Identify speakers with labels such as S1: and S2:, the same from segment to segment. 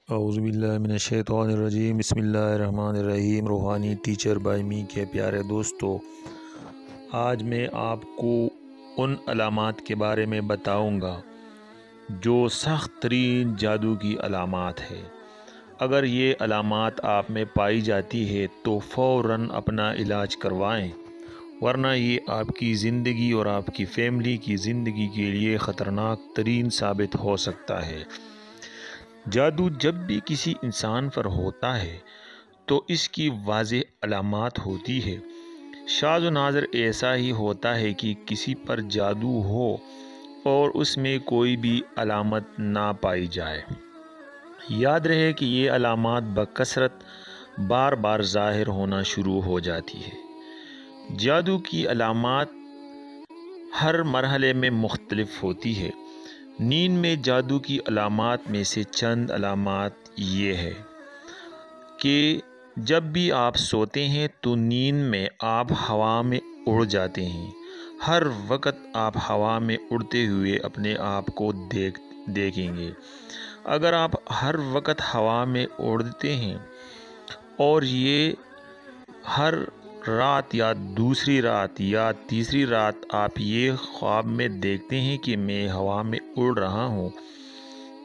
S1: اعوذ باللہ من الشیطان الرجیم، بسم اللہ الرحمن الرحیم۔ روحانی ٹیچر بائی می کے پیارے دوستو، آج میں آپ کو ان علامات کے بارے میں بتاؤں گا جو سخت ترین جادو کی علامات ہے۔ اگر یہ علامات آپ میں پائی جاتی ہے تو فوراً اپنا علاج کروائیں، ورنہ یہ آپ کی زندگی اور آپ کی فیملی کی زندگی کے لیے خطرناک ترین ثابت ہو سکتا ہے۔ جادو جب بھی کسی انسان پر ہوتا ہے تو اس کی واضح علامات ہوتی ہے۔ شاذ و نادر ایسا ہی ہوتا ہے کہ کسی پر جادو ہو اور اس میں کوئی بھی علامت نہ پائی جائے۔ یاد رہے کہ یہ علامات بکثرت بار بار ظاہر ہونا شروع ہو جاتی ہے۔ جادو کی علامات ہر مرحلے میں مختلف ہوتی ہے۔ نیند میں جادو کی علامات میں سے چند علامات یہ ہے کہ جب بھی آپ سوتے ہیں تو نیند میں آپ ہوا میں اڑ جاتے ہیں۔ ہر وقت آپ ہوا میں اڑتے ہوئے اپنے آپ کو دیکھیں گے۔ اگر آپ ہر وقت ہوا میں اڑتے ہیں اور یہ ہر رات یا دوسری رات یا تیسری رات آپ یہ خواب میں دیکھتے ہیں کہ میں ہوا میں اڑ رہا ہوں،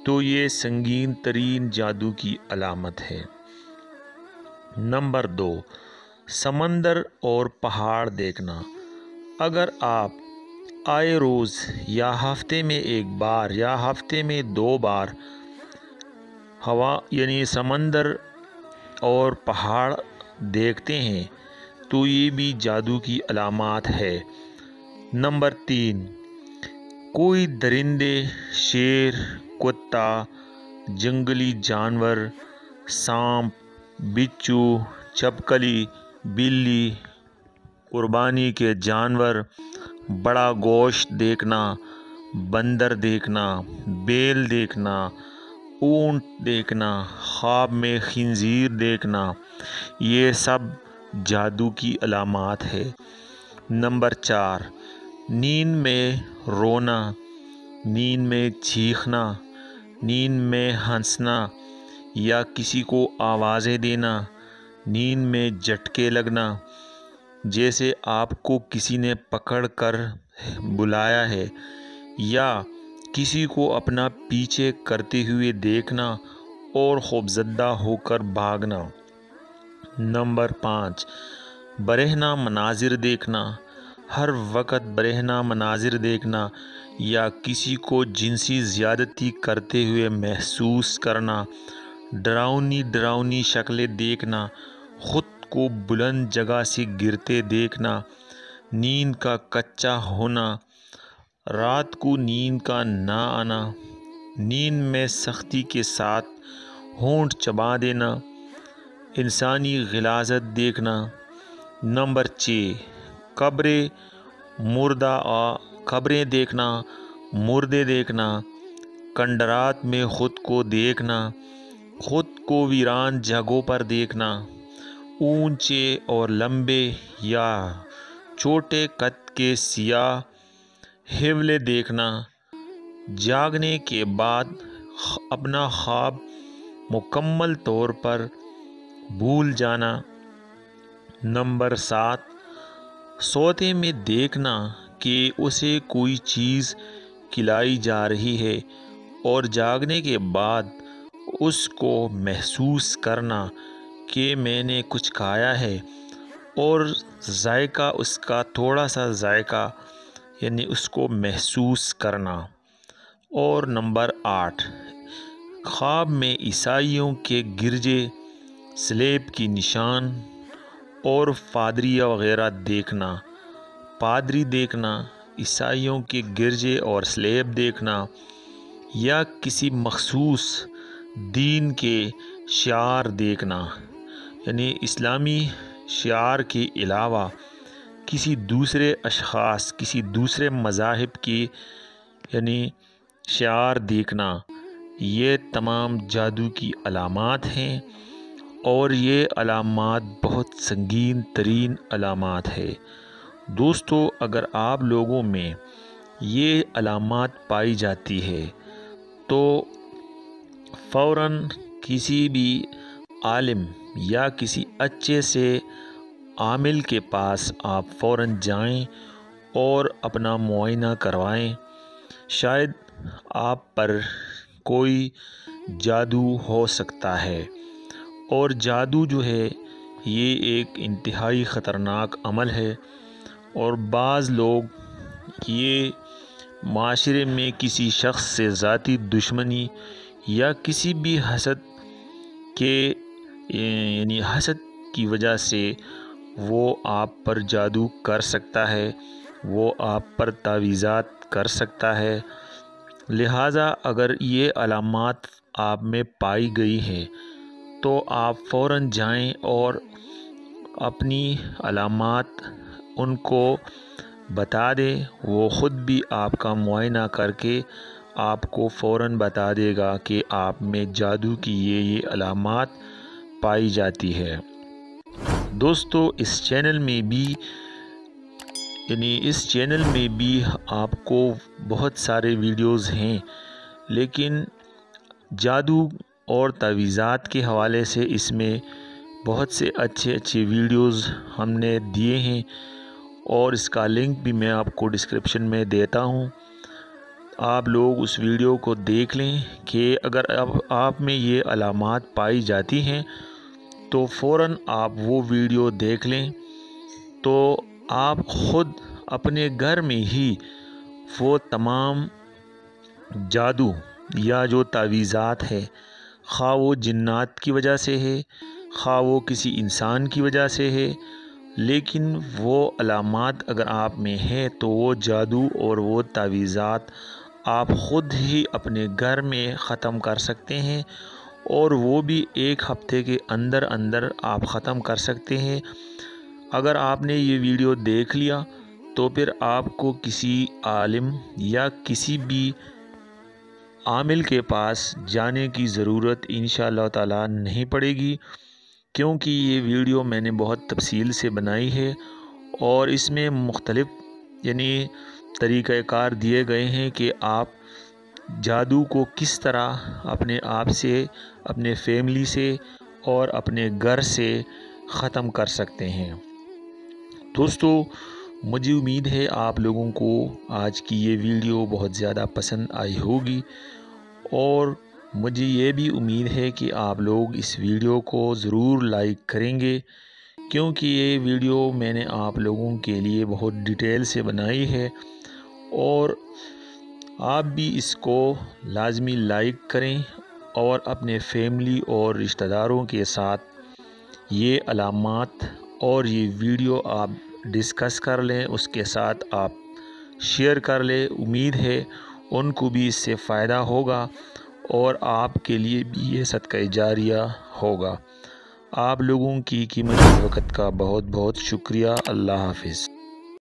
S1: تو یہ سنگین ترین جادو کی علامت ہے۔ نمبر 2، سمندر اور پہاڑ دیکھنا۔ اگر آپ آئے روز یا ہفتے میں ایک بار یا ہفتے میں 2 بار ہوا سمندر اور پہاڑ دیکھتے ہیں تو یہ بھی جادو کی علامات ہے۔ نمبر 3، کوئی درندے، شیر، کتا، جنگلی جانور، سانپ، بچھو، چھپکلی، بلی، قربانی کے جانور، بڑا گوشت دیکھنا، بندر دیکھنا، بیل دیکھنا، اونٹ دیکھنا، خواب میں خنزیر دیکھنا، یہ سب جادو کی علامات ہے۔ نمبر 4، نیند میں رونا، نیند میں چیخنا، نیند میں ہنسنا یا کسی کو آوازیں دینا، نیند میں جھٹکے لگنا، جیسے آپ کو کسی نے پکڑ کر بلایا ہے، یا کسی کو اپنا پیچھے کرتے ہوئے دیکھنا اور خوفزدہ ہو کر بھاگنا۔ نمبر 5، برہنہ مناظر دیکھنا، ہر وقت برہنہ مناظر دیکھنا یا کسی کو جنسی زیادتی کرتے ہوئے محسوس کرنا، ڈراؤنی شکلیں دیکھنا، خود کو بلند جگہ سے گرتے دیکھنا، نیند کا کچا ہونا، رات کو نیند کا نہ آنا، نیند میں سختی کے ساتھ ہونٹ چبا دینا، انسانی غلاظت دیکھنا۔ نمبر 6، قبریں دیکھنا، مردے دیکھنا، کھنڈرات میں خود کو دیکھنا، خود کو ویران جگہوں پر دیکھنا، اونچے اور لمبے یا چھوٹے قد کے سیاہ حولے دیکھنا، جاگنے کے بعد اپنا خواب مکمل طور پر بھول جانا۔ نمبر 7، سوتے میں دیکھنا کہ اسے کوئی چیز کھلائی جا رہی ہے اور جاگنے کے بعد اس کو محسوس کرنا کہ میں نے کچھ کھایا ہے اور ذائقہ اس کا تھوڑا سا ذائقہ اس کو محسوس کرنا۔ اور نمبر 8، خواب میں عیسائیوں کے گرجے، سلیب کی نشان اور پادریاں وغیرہ دیکھنا۔ پادری دیکھنا، عیسائیوں کے گرجے اور سلیب دیکھنا یا کسی مخصوص دین کے شعار دیکھنا، اسلامی شعار کے علاوہ کسی دوسرے اشخاص، کسی دوسرے مذاہب کی شعار دیکھنا، یہ تمام جادو کی علامات ہیں اور یہ علامات بہت سنگین ترین علامات ہے۔ دوستو، اگر آپ لوگوں میں یہ علامات پائی جاتی ہے تو فوراً کسی بھی عالم یا کسی اچھے سے عامل کے پاس آپ فوراً جائیں اور اپنا معائنہ کروائیں۔ شاید آپ پر کوئی جادو ہو سکتا ہے، اور جادو جو ہے یہ ایک انتہائی خطرناک عمل ہے، اور بعض لوگ یہ معاشرے میں کسی شخص سے ذاتی دشمنی یا کسی بھی حسد کی وجہ سے وہ آپ پر جادو کر سکتا ہے، وہ آپ پر تعویذات کر سکتا ہے۔ لہٰذا اگر یہ علامات آپ میں پائی گئی ہیں تو آپ فوراً جائیں اور اپنی علامات ان کو بتا دیں۔ وہ خود بھی آپ کا معائنہ کر کے آپ کو فوراً بتا دے گا کہ آپ میں جادو کی یہ علامات پائی جاتی ہے۔ دوستو اس چینل میں بھی آپ کو بہت سارے ویڈیوز ہیں، لیکن جادو اور تعویذات کے حوالے سے اس میں بہت سے اچھے ویڈیوز ہم نے دیے ہیں، اور اس کا لنک بھی میں آپ کو ڈسکرپشن میں دیتا ہوں۔ آپ لوگ اس ویڈیو کو دیکھ لیں کہ اگر آپ میں یہ علامات پائی جاتی ہیں تو فوراً آپ وہ ویڈیو دیکھ لیں، تو آپ خود اپنے گھر میں ہی وہ تمام جادو یا جو تعویذات ہے، خواہ وہ جنات کی وجہ سے ہے، خواہ وہ کسی انسان کی وجہ سے ہے، لیکن وہ علامات اگر آپ میں ہیں تو وہ جادو اور وہ تعویذات آپ خود ہی اپنے گھر میں ختم کر سکتے ہیں، اور وہ بھی 1 ہفتے کے اندر آپ ختم کر سکتے ہیں۔ اگر آپ نے یہ ویڈیو دیکھ لیا تو پھر آپ کو کسی عالم یا کسی بھی عامل کے پاس جانے کی ضرورت انشاءاللہ تعالی نہیں پڑے گی، کیونکہ یہ ویڈیو میں نے بہت تفصیل سے بنائی ہے، اور اس میں مختلف طریقہ کار دیے گئے ہیں کہ آپ جادو کو کس طرح اپنے آپ سے، اپنے فیملی سے اور اپنے گھر سے ختم کر سکتے ہیں۔ دوستو مجھے امید ہے آپ لوگوں کو آج کی یہ ویڈیو بہت زیادہ پسند آئی ہوگی، اور مجھے یہ بھی امید ہے کہ آپ لوگ اس ویڈیو کو ضرور لائک کریں گے، کیونکہ یہ ویڈیو میں نے آپ لوگوں کے لیے بہت ڈیٹیل سے بنائی ہے، اور آپ بھی اس کو لازمی لائک کریں اور اپنے فیملی اور رشتہ داروں کے ساتھ یہ علامات اور یہ ویڈیو آپ ڈسکس کر لیں، اس کے ساتھ آپ شیئر کر لیں۔ امید ہے ان کو بھی اس سے فائدہ ہوگا، اور آپ کے لیے بھی یہ صدقہ جاریہ ہوگا۔ آپ لوگوں کی قیمتی وقت کا بہت بہت شکریہ۔ اللہ حافظ۔